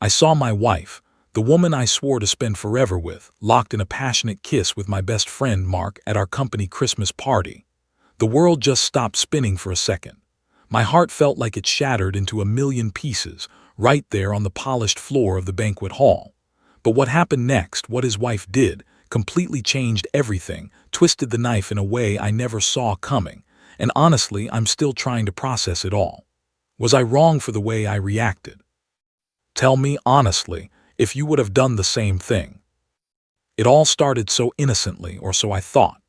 I saw my wife, the woman I swore to spend forever with, locked in a passionate kiss with my best friend Mark at our company Christmas party. The world just stopped spinning for a second. My heart felt like it shattered into a million pieces, right there on the polished floor of the banquet hall. But what happened next, what his wife did, completely changed everything, twisted the knife in a way I never saw coming, and honestly, I'm still trying to process it all. Was I wrong for the way I reacted? Tell me honestly if you would have done the same thing. It all started so innocently, or so I thought.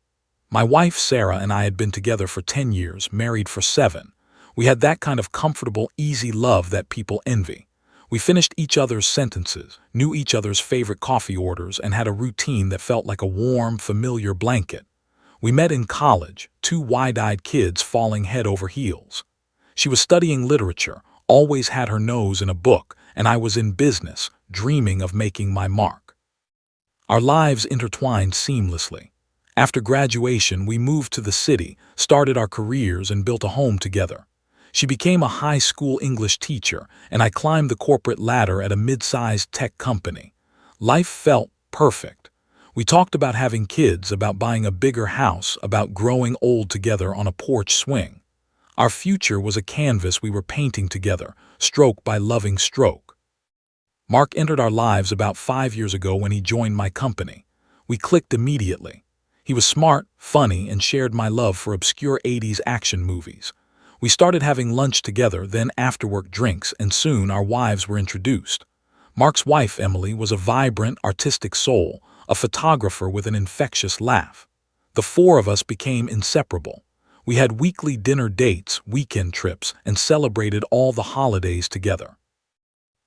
My wife Sarah and I had been together for 10 years, married for 7. We had that kind of comfortable, easy love that people envy. We finished each other's sentences, knew each other's favorite coffee orders, and had a routine that felt like a warm, familiar blanket. We met in college, two wide-eyed kids falling head over heels. She was studying literature, always had her nose in a book, and I was in business, dreaming of making my mark. Our lives intertwined seamlessly. After graduation, we moved to the city, started our careers, and built a home together. She became a high school English teacher, and I climbed the corporate ladder at a mid-sized tech company. Life felt perfect. We talked about having kids, about buying a bigger house, about growing old together on a porch swing. Our future was a canvas we were painting together, stroke by loving stroke. Mark entered our lives about 5 years ago when he joined my company. We clicked immediately. He was smart, funny, and shared my love for obscure 80s action movies. We started having lunch together, then after-work drinks, and soon our wives were introduced. Mark's wife, Emily, was a vibrant, artistic soul, a photographer with an infectious laugh. The four of us became inseparable. We had weekly dinner dates, weekend trips, and celebrated all the holidays together.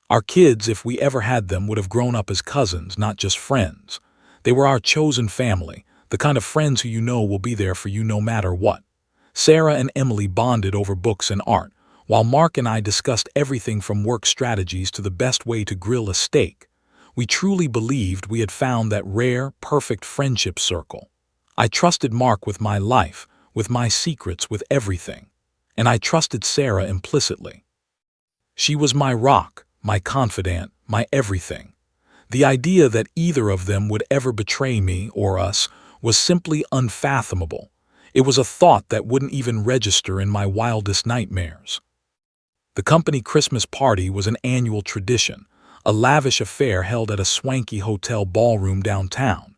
Our kids, if we ever had them, would have grown up as cousins, not just friends. They were our chosen family, the kind of friends who you know will be there for you no matter what. Sarah and Emily bonded over books and art, while Mark and I discussed everything from work strategies to the best way to grill a steak. We truly believed we had found that rare, perfect friendship circle. I trusted Mark with my life, with my secrets, with everything. And I trusted Sarah implicitly. She was my rock, my confidant, my everything. The idea that either of them would ever betray me or us was simply unfathomable. It was a thought that wouldn't even register in my wildest nightmares. The company Christmas party was an annual tradition, a lavish affair held at a swanky hotel ballroom downtown.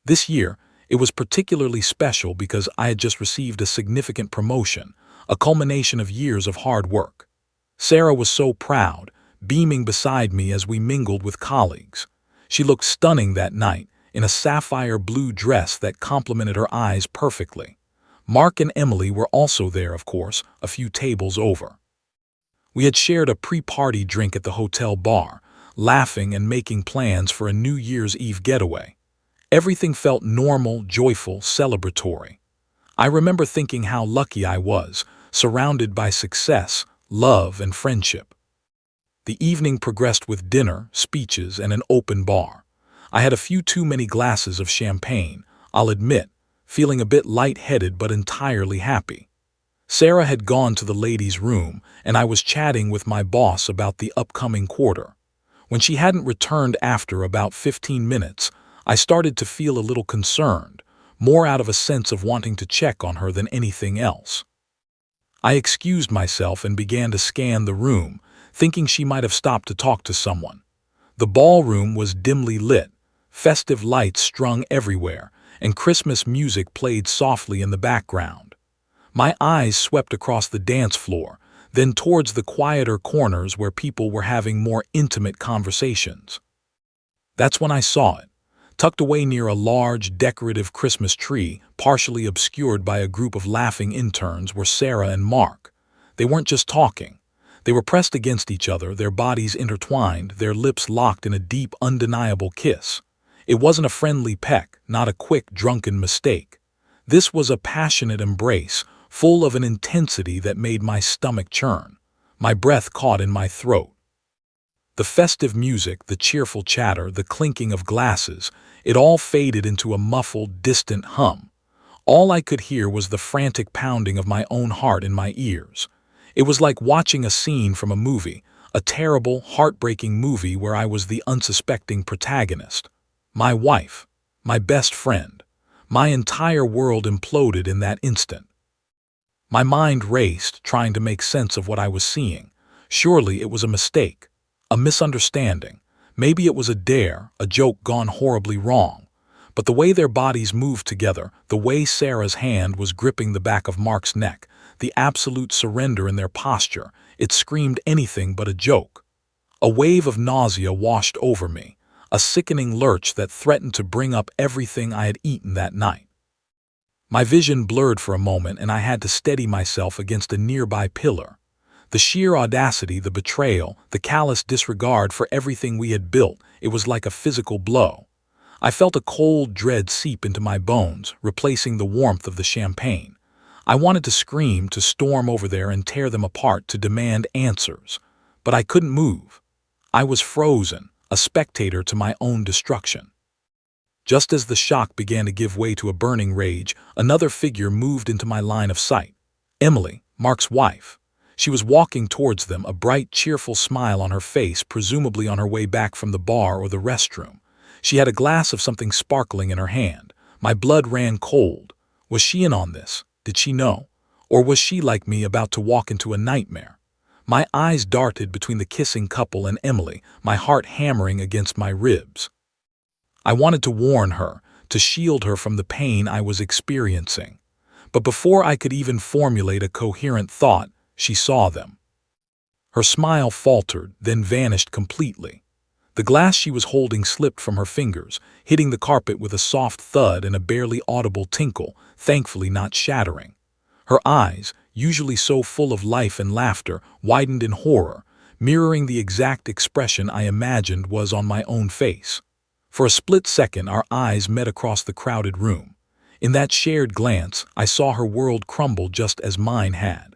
This year, it was particularly special because I had just received a significant promotion, a culmination of years of hard work. Sarah was so proud, beaming beside me as we mingled with colleagues. She looked stunning that night, in a sapphire blue dress that complemented her eyes perfectly. Mark and Emily were also there, of course, a few tables over. We had shared a pre-party drink at the hotel bar, laughing and making plans for a New Year's Eve getaway. Everything felt normal, joyful, celebratory. I remember thinking how lucky I was, surrounded by success, love, and friendship. The evening progressed with dinner, speeches, and an open bar. I had a few too many glasses of champagne, I'll admit, feeling a bit light-headed but entirely happy. Sarah had gone to the ladies' room, and I was chatting with my boss about the upcoming quarter. When she hadn't returned after about 15 minutes, I started to feel a little concerned, more out of a sense of wanting to check on her than anything else. I excused myself and began to scan the room, thinking she might have stopped to talk to someone. The ballroom was dimly lit, festive lights strung everywhere, and Christmas music played softly in the background. My eyes swept across the dance floor, then towards the quieter corners where people were having more intimate conversations. That's when I saw it. Tucked away near a large, decorative Christmas tree, partially obscured by a group of laughing interns, were Sarah and Mark. They weren't just talking. They were pressed against each other, their bodies intertwined, their lips locked in a deep, undeniable kiss. It wasn't a friendly peck, not a quick, drunken mistake. This was a passionate embrace, full of an intensity that made my stomach churn. My breath caught in my throat. The festive music, the cheerful chatter, the clinking of glasses, it all faded into a muffled, distant hum. All I could hear was the frantic pounding of my own heart in my ears. It was like watching a scene from a movie, A terrible, heartbreaking movie where I was the unsuspecting protagonist. My wife, my best friend. My entire world imploded in that instant. My mind raced, trying to make sense of what I was seeing. Surely it was a mistake, a misunderstanding. Maybe it was a dare, a joke gone horribly wrong. But the way their bodies moved together, the way Sarah's hand was gripping the back of Mark's neck, the absolute surrender in their posture, it screamed anything but a joke. A wave of nausea washed over me, a sickening lurch that threatened to bring up everything I had eaten that night. My vision blurred for a moment and I had to steady myself against a nearby pillar. The sheer audacity, the betrayal, the callous disregard for everything we had built, it was like a physical blow. I felt a cold dread seep into my bones, replacing the warmth of the champagne. I wanted to scream, to storm over there and tear them apart, to demand answers. But I couldn't move. I was frozen, a spectator to my own destruction. Just as the shock began to give way to a burning rage, another figure moved into my line of sight. Emily, Mark's wife. She was walking towards them, a bright, cheerful smile on her face, presumably on her way back from the bar or the restroom. She had a glass of something sparkling in her hand. My blood ran cold. Was she in on this? Did she know? Or was she, like me, about to walk into a nightmare? My eyes darted between the kissing couple and Emily, my heart hammering against my ribs. I wanted to warn her, to shield her from the pain I was experiencing. But before I could even formulate a coherent thought, she saw them. Her smile faltered, then vanished completely. The glass she was holding slipped from her fingers, hitting the carpet with a soft thud and a barely audible tinkle, thankfully not shattering. Her eyes, usually so full of life and laughter, widened in horror, mirroring the exact expression I imagined was on my own face. For a split second, our eyes met across the crowded room. In that shared glance, I saw her world crumble just as mine had.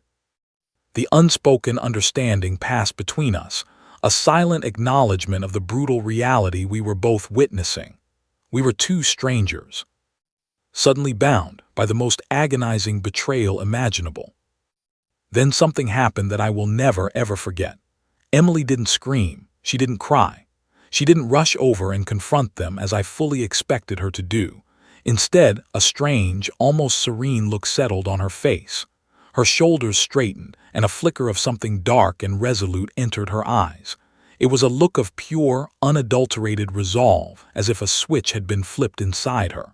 The unspoken understanding passed between us, a silent acknowledgement of the brutal reality we were both witnessing. We were two strangers, suddenly bound by the most agonizing betrayal imaginable. Then something happened that I will never ever forget. Emily didn't scream, she didn't cry. She didn't rush over and confront them as I fully expected her to do. Instead, a strange, almost serene look settled on her face. Her shoulders straightened, and a flicker of something dark and resolute entered her eyes. It was a look of pure, unadulterated resolve, as if a switch had been flipped inside her.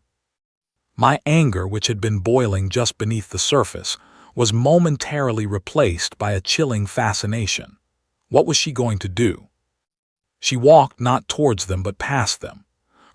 My anger, which had been boiling just beneath the surface, was momentarily replaced by a chilling fascination. What was she going to do? She walked not towards them but past them.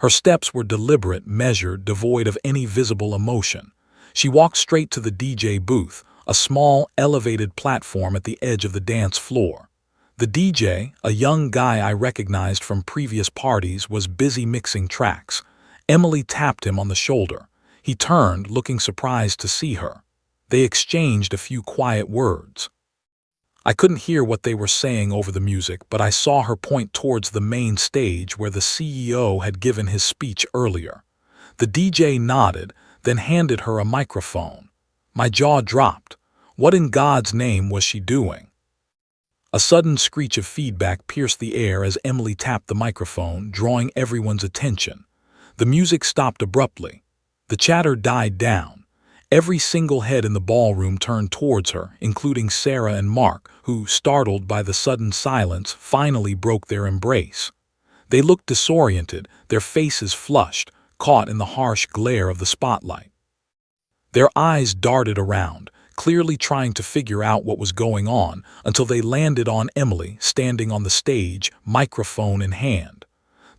Her steps were deliberate, measured, devoid of any visible emotion. She walked straight to the DJ booth, a small, elevated platform at the edge of the dance floor. The DJ, a young guy I recognized from previous parties, was busy mixing tracks. Emily tapped him on the shoulder. He turned, looking surprised to see her. They exchanged a few quiet words. I couldn't hear what they were saying over the music, but I saw her point towards the main stage where the CEO had given his speech earlier. The DJ nodded, then handed her a microphone. My jaw dropped. What in God's name was she doing? A sudden screech of feedback pierced the air as Emily tapped the microphone, drawing everyone's attention. The music stopped abruptly. The chatter died down. Every single head in the ballroom turned towards her, including Sarah and Mark, who, startled by the sudden silence, finally broke their embrace. They looked disoriented, their faces flushed, caught in the harsh glare of the spotlight. Their eyes darted around, clearly trying to figure out what was going on, until they landed on Emily, standing on the stage, microphone in hand.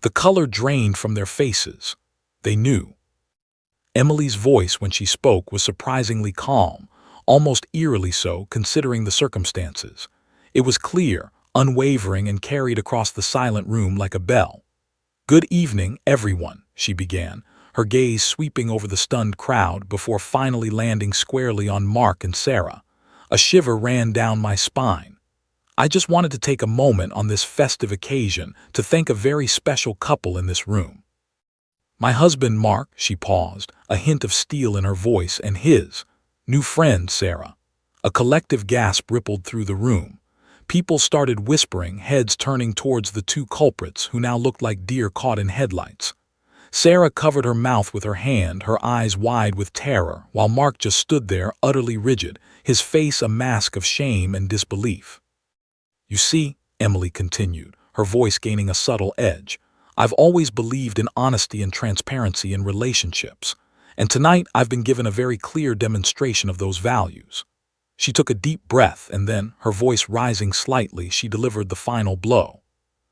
The color drained from their faces. They knew. Emily's voice, when she spoke, was surprisingly calm, almost eerily so considering the circumstances. It was clear, unwavering, and carried across the silent room like a bell. "Good evening, everyone," she began, her gaze sweeping over the stunned crowd before finally landing squarely on Mark and Sarah. A shiver ran down my spine. I just wanted to take a moment on this festive occasion to thank a very special couple in this room. My husband, Mark, she paused, a hint of steel in her voice, and his new friend, Sarah. A collective gasp rippled through the room. People started whispering, heads turning towards the two culprits who now looked like deer caught in headlights. Sarah covered her mouth with her hand, her eyes wide with terror, while Mark just stood there, utterly rigid, his face a mask of shame and disbelief. "You see," Emily continued, her voice gaining a subtle edge, "I've always believed in honesty and transparency in relationships, and tonight I've been given a very clear demonstration of those values." She took a deep breath and then, her voice rising slightly, she delivered the final blow.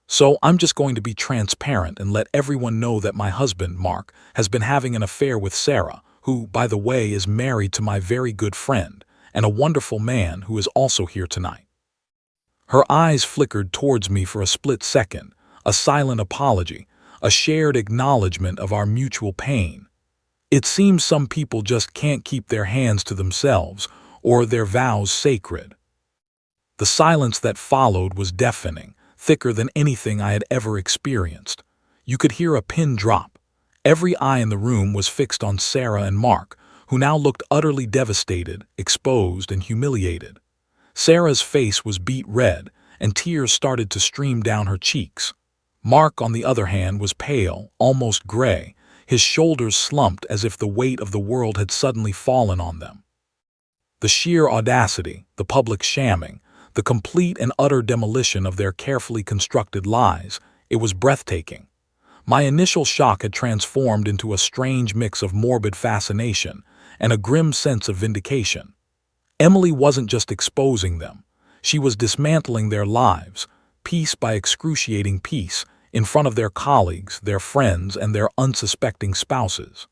"So I'm just going to be transparent and let everyone know that my husband, Mark, has been having an affair with Sarah, who, by the way, is married to my very good friend, and a wonderful man who is also here tonight." Her eyes flickered towards me for a split second, a silent apology, a shared acknowledgement of our mutual pain. It seems some people just can't keep their hands to themselves, or their vows sacred. The silence that followed was deafening, thicker than anything I had ever experienced. You could hear a pin drop. Every eye in the room was fixed on Sarah and Mark, who now looked utterly devastated, exposed, and humiliated. Sarah's face was beet red, and tears started to stream down her cheeks. Mark, on the other hand, was pale, almost gray, his shoulders slumped as if the weight of the world had suddenly fallen on them. The sheer audacity, the public shamming, the complete and utter demolition of their carefully constructed lies, it was breathtaking. My initial shock had transformed into a strange mix of morbid fascination and a grim sense of vindication. Emily wasn't just exposing them. She was dismantling their lives, piece by excruciating piece, in front of their colleagues, their friends, and their unsuspecting spouses.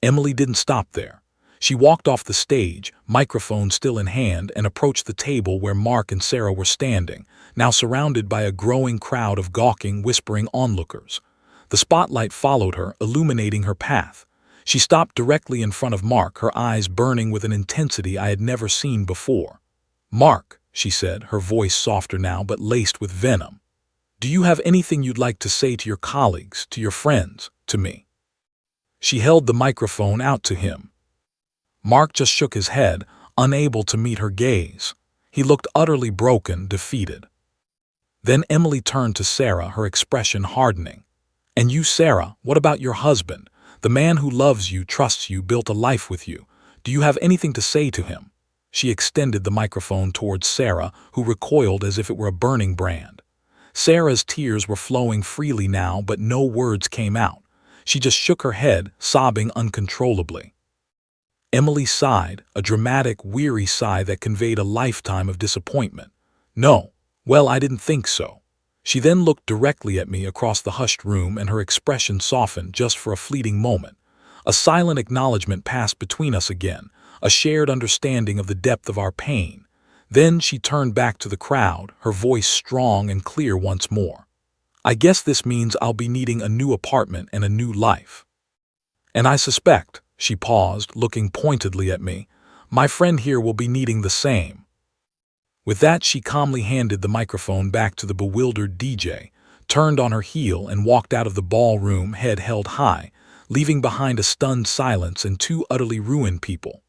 Emily didn't stop there. She walked off the stage, microphone still in hand, and approached the table where Mark and Sarah were standing, now surrounded by a growing crowd of gawking, whispering onlookers. The spotlight followed her, illuminating her path. She stopped directly in front of Mark, her eyes burning with an intensity I had never seen before. "Mark," she said, her voice softer now but laced with venom, "do you have anything you'd like to say to your colleagues, to your friends, to me?" She held the microphone out to him. Mark just shook his head, unable to meet her gaze. He looked utterly broken, defeated. Then Emily turned to Sarah, her expression hardening. "And you, Sarah, what about your husband? The man who loves you, trusts you, built a life with you. Do you have anything to say to him?" She extended the microphone towards Sarah, who recoiled as if it were a burning brand. Sarah's tears were flowing freely now, but no words came out. She just shook her head, sobbing uncontrollably. Emily sighed, a dramatic, weary sigh that conveyed a lifetime of disappointment. "No. Well, I didn't think so." She then looked directly at me across the hushed room, and her expression softened just for a fleeting moment. A silent acknowledgement passed between us again, a shared understanding of the depth of our pain. Then she turned back to the crowd, her voice strong and clear once more. "I guess this means I'll be needing a new apartment and a new life. And I suspect," she paused, looking pointedly at me, "my friend here will be needing the same." With that, she calmly handed the microphone back to the bewildered DJ, turned on her heel, and walked out of the ballroom, head held high, leaving behind a stunned silence and two utterly ruined people.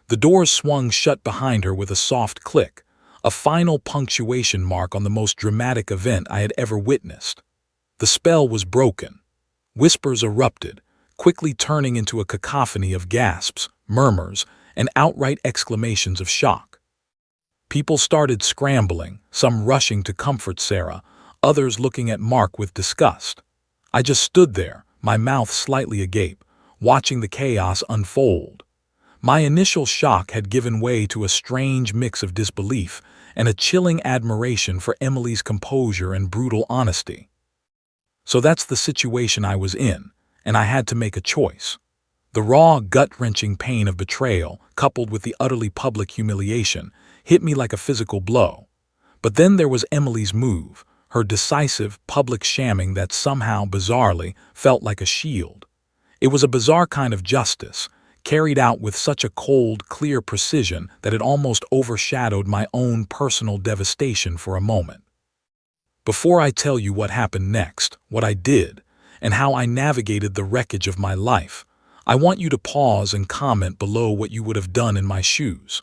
The doors swung shut behind her with a soft click, a final punctuation mark on the most dramatic event I had ever witnessed. The spell was broken. Whispers erupted, quickly turning into a cacophony of gasps, murmurs, and outright exclamations of shock. People started scrambling, some rushing to comfort Sarah, others looking at Mark with disgust. I just stood there, my mouth slightly agape, watching the chaos unfold. My initial shock had given way to a strange mix of disbelief and a chilling admiration for Emily's composure and brutal honesty. So that's the situation I was in, and I had to make a choice. The raw, gut-wrenching pain of betrayal, coupled with the utterly public humiliation, hit me like a physical blow. But then there was Emily's move, her decisive, public shamming that somehow, bizarrely, felt like a shield. It was a bizarre kind of justice, carried out with such a cold, clear precision that it almost overshadowed my own personal devastation for a moment. Before I tell you what happened next, what I did, and how I navigated the wreckage of my life, I want you to pause and comment below what you would have done in my shoes.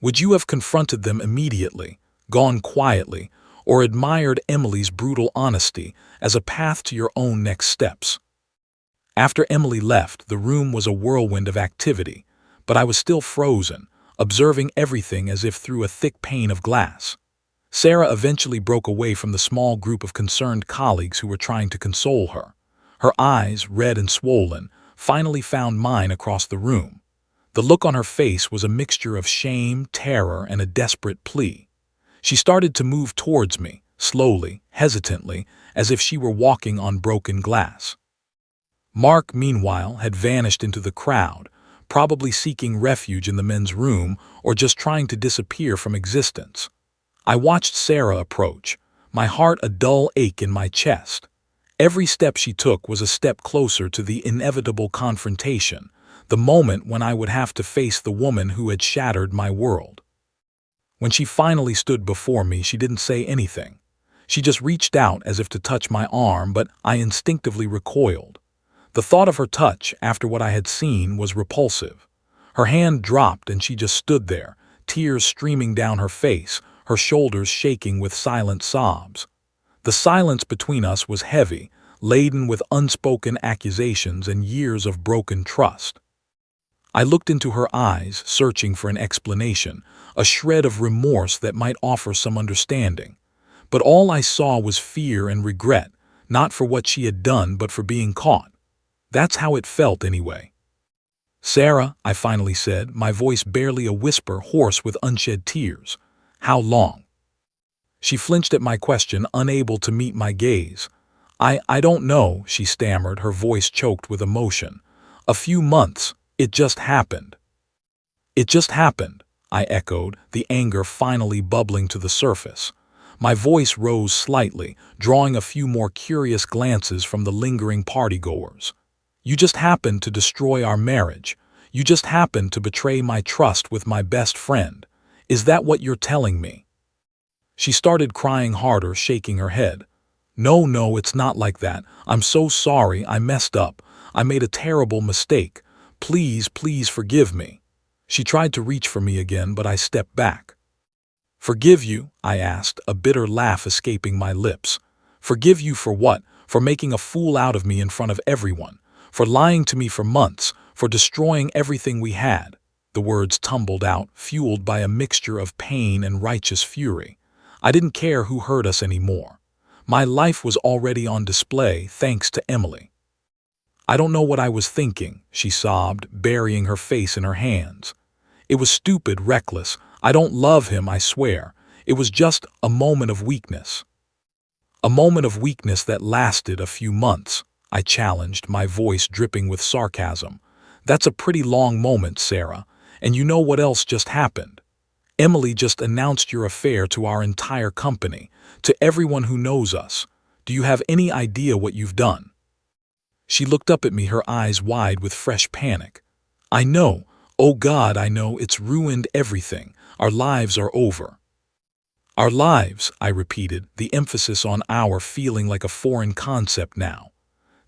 Would you have confronted them immediately, gone quietly, or admired Emily's brutal honesty as a path to your own next steps. After Emily left, the room was a whirlwind of activity, but I was still frozen, observing everything as if through a thick pane of glass. Sarah eventually broke away from the small group of concerned colleagues who were trying to console her. Her eyes, red and swollen, finally found mine across the room. The look on her face was a mixture of shame, terror, and a desperate plea. She started to move towards me, slowly, hesitantly, as if she were walking on broken glass. Mark, meanwhile, had vanished into the crowd, probably seeking refuge in the men's room or just trying to disappear from existence. I watched Sarah approach, my heart a dull ache in my chest. Every step she took was a step closer to the inevitable confrontation, the moment when I would have to face the woman who had shattered my world. When she finally stood before me, she didn't say anything. She just reached out as if to touch my arm, but I instinctively recoiled. The thought of her touch, after what I had seen, was repulsive. Her hand dropped and she just stood there, tears streaming down her face, her shoulders shaking with silent sobs. The silence between us was heavy, laden with unspoken accusations and years of broken trust. I looked into her eyes, searching for an explanation, a shred of remorse that might offer some understanding. But all I saw was fear and regret, not for what she had done, but for being caught. That's how it felt anyway. "Sarah," I finally said, my voice barely a whisper, hoarse with unshed tears. "How long?" She flinched at my question, unable to meet my gaze. I don't know," she stammered, her voice choked with emotion. "A few months. It just happened." "It just happened," I echoed, the anger finally bubbling to the surface. My voice rose slightly, drawing a few more curious glances from the lingering partygoers. "You just happened to destroy our marriage. You just happened to betray my trust with my best friend. Is that what you're telling me?" She started crying harder, shaking her head. No, it's not like that. I'm so sorry, I messed up. I made a terrible mistake. Please forgive me." She tried to reach for me again, but I stepped back. "Forgive you?" I asked, a bitter laugh escaping my lips. "Forgive you for what? For making a fool out of me in front of everyone? For lying to me for months? For destroying everything we had?" The words tumbled out, fueled by a mixture of pain and righteous fury. I didn't care who heard us anymore. My life was already on display thanks to Emily. "I don't know what I was thinking," she sobbed, burying her face in her hands. "It was stupid, reckless. I don't love him, I swear. It was just a moment of weakness." "A moment of weakness that lasted a few months," I challenged, my voice dripping with sarcasm. "That's a pretty long moment, Sarah. And you know what else just happened? Emily just announced your affair to our entire company, to everyone who knows us. Do you have any idea what you've done?" She looked up at me, her eyes wide with fresh panic. "I know. Oh God, I know. It's ruined everything. Our lives are over." "Our lives," I repeated, the emphasis on "our" feeling like a foreign concept now.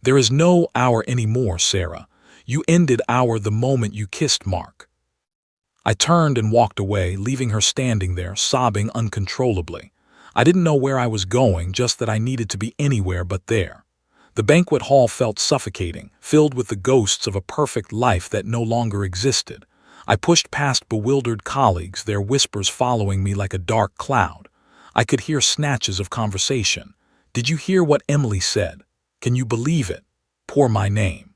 "There is no our anymore, Sarah. You ended our the moment you kissed Mark." I turned and walked away, leaving her standing there, sobbing uncontrollably. I didn't know where I was going, just that I needed to be anywhere but there. The banquet hall felt suffocating, filled with the ghosts of a perfect life that no longer existed. I pushed past bewildered colleagues, their whispers following me like a dark cloud. I could hear snatches of conversation. "Did you hear what Emily said? Can you believe it? Pour my name."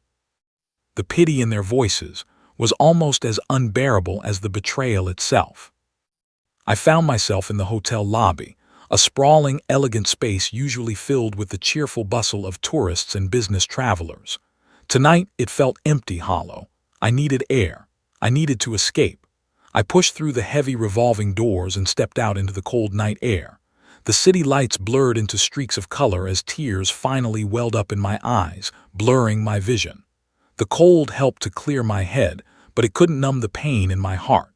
The pity in their voices was almost as unbearable as the betrayal itself. I found myself in the hotel lobby, a sprawling, elegant space usually filled with the cheerful bustle of tourists and business travelers. Tonight, it felt empty, hollow. I needed air. I needed to escape. I pushed through the heavy revolving doors and stepped out into the cold night air. The city lights blurred into streaks of color as tears finally welled up in my eyes, blurring my vision. The cold helped to clear my head, but it couldn't numb the pain in my heart.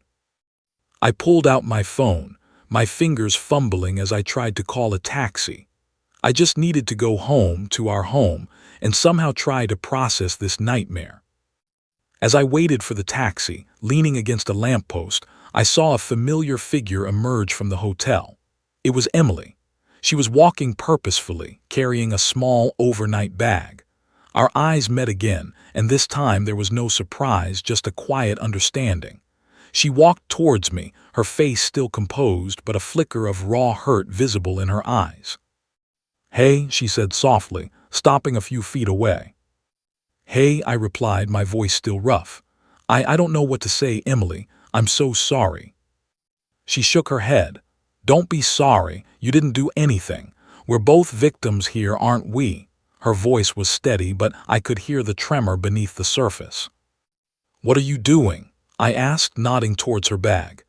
I pulled out my phone, my fingers fumbling as I tried to call a taxi. I just needed to go home, to our home, and somehow try to process this nightmare. As I waited for the taxi, leaning against a lamppost, I saw a familiar figure emerge from the hotel. It was Emily. She was walking purposefully, carrying a small overnight bag. Our eyes met again, and this time there was no surprise, just a quiet understanding. She walked towards me, her face still composed, but a flicker of raw hurt visible in her eyes. "Hey," she said softly, stopping a few feet away. "Hey," I replied, my voice still rough. I don't know what to say, Emily. I'm so sorry." She shook her head. "Don't be sorry. You didn't do anything. We're both victims here, aren't we?" Her voice was steady, but I could hear the tremor beneath the surface. "What are you doing?" I asked, nodding towards her bag.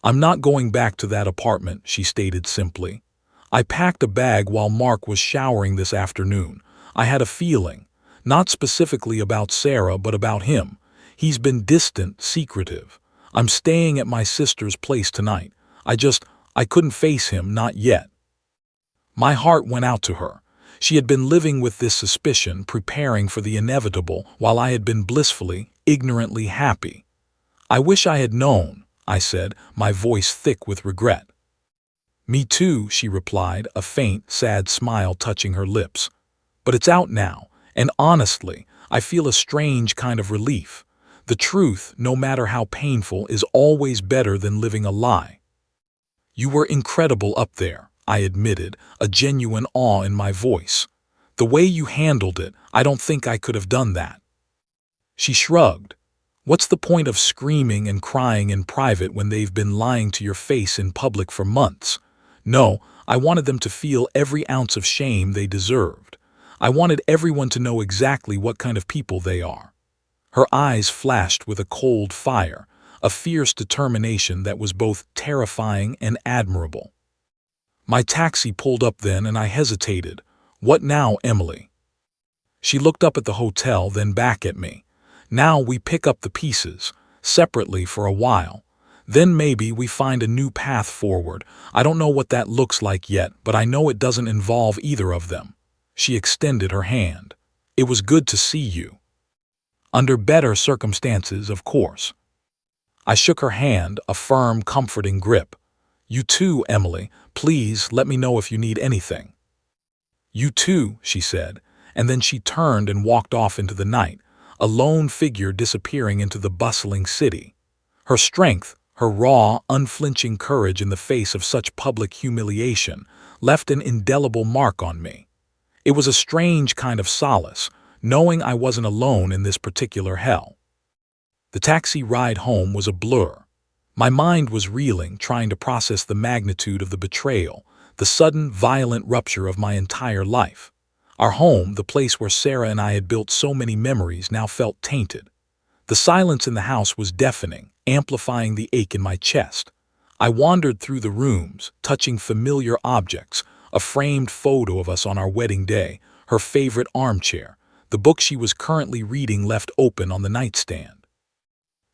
"I'm not going back to that apartment," she stated simply. "I packed a bag while Mark was showering this afternoon. I had a feeling, not specifically about Sarah, but about him. He's been distant, secretive. I'm staying at my sister's place tonight. I couldn't face him, not yet." My heart went out to her. She had been living with this suspicion, preparing for the inevitable, while I had been blissfully, ignorantly happy. "I wish I had known," I said, my voice thick with regret. "Me too," she replied, a faint, sad smile touching her lips. "But it's out now, and honestly, I feel a strange kind of relief. The truth, no matter how painful, is always better than living a lie." "You were incredible up there," I admitted, a genuine awe in my voice. "The way you handled it, I don't think I could have done that." She shrugged. "What's the point of screaming and crying in private when they've been lying to your face in public for months? No, I wanted them to feel every ounce of shame they deserved. I wanted everyone to know exactly what kind of people they are." Her eyes flashed with a cold fire, a fierce determination that was both terrifying and admirable. My taxi pulled up then, and I hesitated. "What now, Emily?" She looked up at the hotel, then back at me. "Now we pick up the pieces, separately for a while. Then maybe we find a new path forward. I don't know what that looks like yet, but I know it doesn't involve either of them." She extended her hand. "It was good to see you." "Under better circumstances, of course." I shook her hand, a firm, comforting grip. "You too, Emily. Please let me know if you need anything." "You too," she said, and then she turned and walked off into the night, a lone figure disappearing into the bustling city. Her strength, her raw, unflinching courage in the face of such public humiliation, left an indelible mark on me. It was a strange kind of solace, knowing I wasn't alone in this particular hell. The taxi ride home was a blur. My mind was reeling, trying to process the magnitude of the betrayal, the sudden, violent rupture of my entire life. Our home, the place where Sarah and I had built so many memories, now felt tainted. The silence in the house was deafening, amplifying the ache in my chest. I wandered through the rooms, touching familiar objects, a framed photo of us on our wedding day, her favorite armchair, the book she was currently reading left open on the nightstand.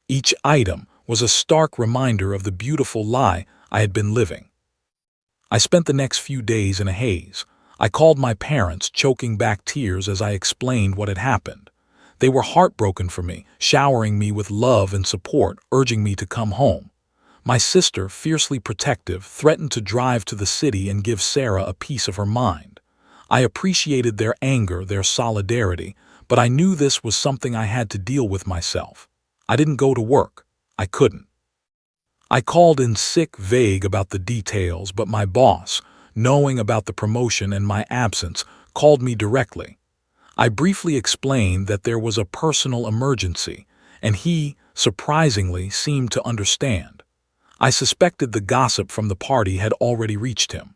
Each item was a stark reminder of the beautiful lie I had been living. I spent the next few days in a haze. I called my parents, choking back tears as I explained what had happened. They were heartbroken for me, showering me with love and support, urging me to come home. My sister, fiercely protective, threatened to drive to the city and give Sarah a piece of her mind. I appreciated their anger, their solidarity, but I knew this was something I had to deal with myself. I didn't go to work. I couldn't. I called in sick, vague about the details, but my boss, knowing about the promotion and my absence, called me directly. I briefly explained that there was a personal emergency, and he, surprisingly, seemed to understand. I suspected the gossip from the party had already reached him.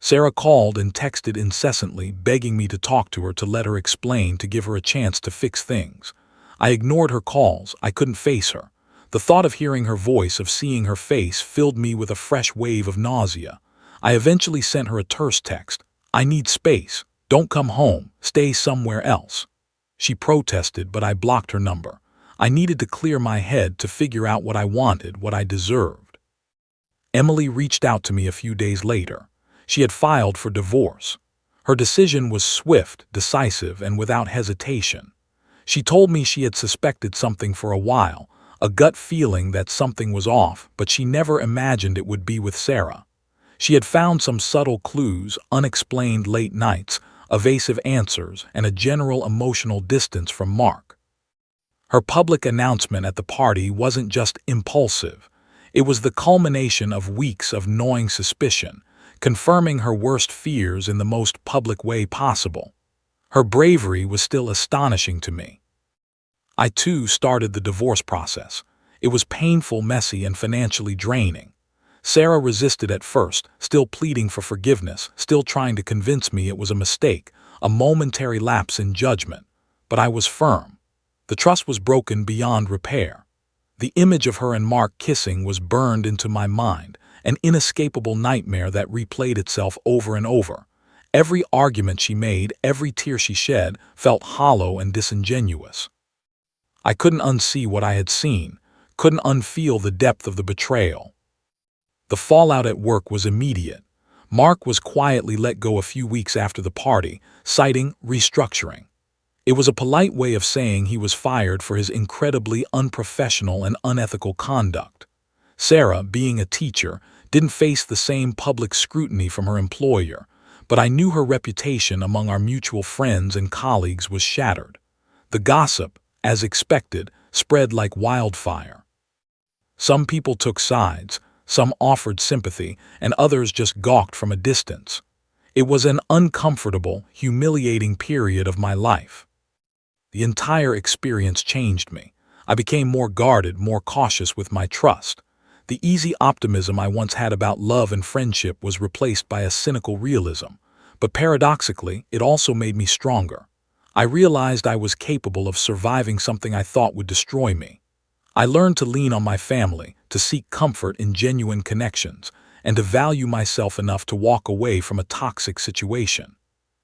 Sarah called and texted incessantly, begging me to talk to her, to let her explain, to give her a chance to fix things. I ignored her calls. I couldn't face her. The thought of hearing her voice, of seeing her face, filled me with a fresh wave of nausea. I eventually sent her a terse text. "I need space. Don't come home. Stay somewhere else." She protested, but I blocked her number. I needed to clear my head, to figure out what I wanted, what I deserved. Emily reached out to me a few days later. She had filed for divorce. Her decision was swift, decisive, and without hesitation. She told me she had suspected something for a while, a gut feeling that something was off, but she never imagined it would be with Sarah. She had found some subtle clues, unexplained late nights, evasive answers, and a general emotional distance from Mark. Her public announcement at the party wasn't just impulsive. It was the culmination of weeks of gnawing suspicion, confirming her worst fears in the most public way possible. Her bravery was still astonishing to me. I too started the divorce process. It was painful, messy, and financially draining. Sarah resisted at first, still pleading for forgiveness, still trying to convince me it was a mistake, a momentary lapse in judgment. But I was firm. The trust was broken beyond repair. The image of her and Mark kissing was burned into my mind, an inescapable nightmare that replayed itself over and over. Every argument she made, every tear she shed, felt hollow and disingenuous. I couldn't unsee what I had seen, couldn't unfeel the depth of the betrayal. The fallout at work was immediate. Mark was quietly let go a few weeks after the party, citing restructuring. It was a polite way of saying he was fired for his incredibly unprofessional and unethical conduct. Sarah, being a teacher, didn't face the same public scrutiny from her employer, but I knew her reputation among our mutual friends and colleagues was shattered. The gossip, as expected, spread like wildfire. Some people took sides, some offered sympathy, and others just gawked from a distance. It was an uncomfortable, humiliating period of my life. The entire experience changed me. I became more guarded, more cautious with my trust. The easy optimism I once had about love and friendship was replaced by a cynical realism. But paradoxically, it also made me stronger. I realized I was capable of surviving something I thought would destroy me. I learned to lean on my family, to seek comfort in genuine connections, and to value myself enough to walk away from a toxic situation.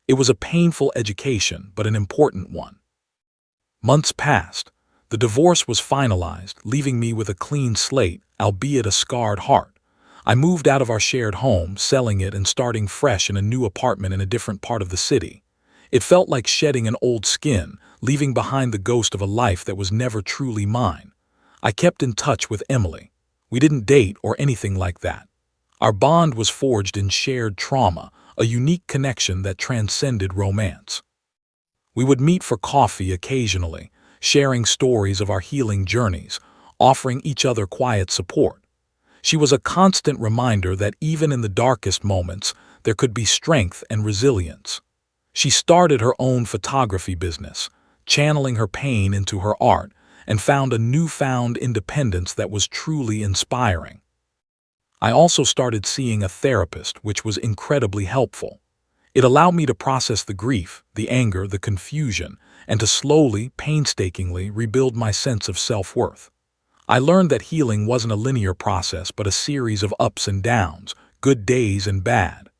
It was a painful education, but an important one. Months passed. The divorce was finalized, leaving me with a clean slate, albeit a scarred heart. I moved out of our shared home, selling it and starting fresh in a new apartment in a different part of the city. It felt like shedding an old skin, leaving behind the ghost of a life that was never truly mine. I kept in touch with Emily. We didn't date or anything like that. Our bond was forged in shared trauma, a unique connection that transcended romance. We would meet for coffee occasionally, sharing stories of our healing journeys, offering each other quiet support. She was a constant reminder that even in the darkest moments, there could be strength and resilience. She started her own photography business, channeling her pain into her art, and found a newfound independence that was truly inspiring. I also started seeing a therapist, which was incredibly helpful. It allowed me to process the grief, the anger, the confusion, and to slowly, painstakingly rebuild my sense of self-worth. I learned that healing wasn't a linear process but a series of ups and downs, good days and bad.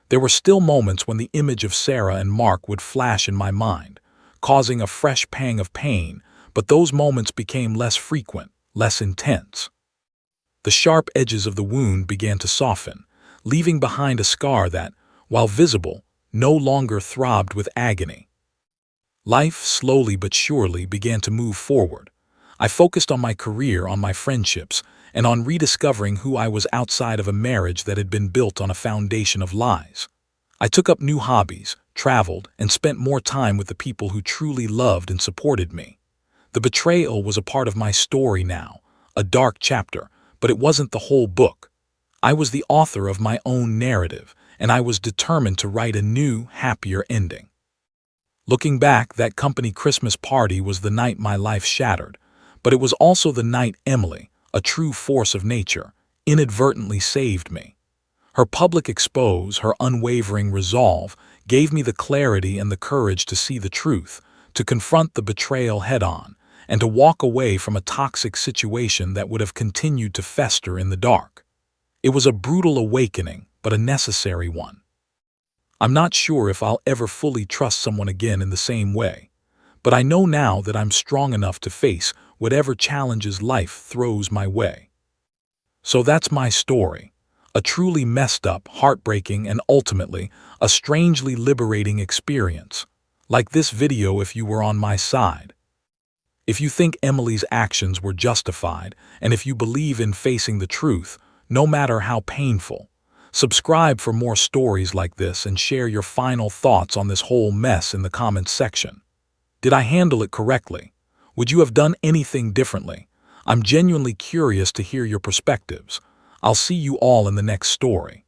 There were still moments when the image of Sarah and Mark would flash in my mind, causing a fresh pang of pain, but those moments became less frequent, less intense. The sharp edges of the wound began to soften, leaving behind a scar that, while visible, no longer throbbed with agony. Life, slowly but surely, began to move forward. I focused on my career, on my friendships, and on rediscovering who I was outside of a marriage that had been built on a foundation of lies. I took up new hobbies, traveled, and spent more time with the people who truly loved and supported me. The betrayal was a part of my story now, a dark chapter, but it wasn't the whole book. I was the author of my own narrative, and I was determined to write a new, happier ending. Looking back, that company Christmas party was the night my life shattered, but it was also the night Emily, a true force of nature, inadvertently saved me. Her public expose, her unwavering resolve, gave me the clarity and the courage to see the truth, to confront the betrayal head-on, and to walk away from a toxic situation that would have continued to fester in the dark. It was a brutal awakening, but a necessary one. I'm not sure if I'll ever fully trust someone again in the same way, but I know now that I'm strong enough to face whatever challenges life throws my way. So that's my story, a truly messed up, heartbreaking, and ultimately a strangely liberating experience. Like this video if you were on my side. If you think Emily's actions were justified, and if you believe in facing the truth, no matter how painful, Subscribe for more stories like this and share your final thoughts on this whole mess in the comments section. Did I handle it correctly? Would you have done anything differently? I'm genuinely curious to hear your perspectives. I'll see you all in the next story.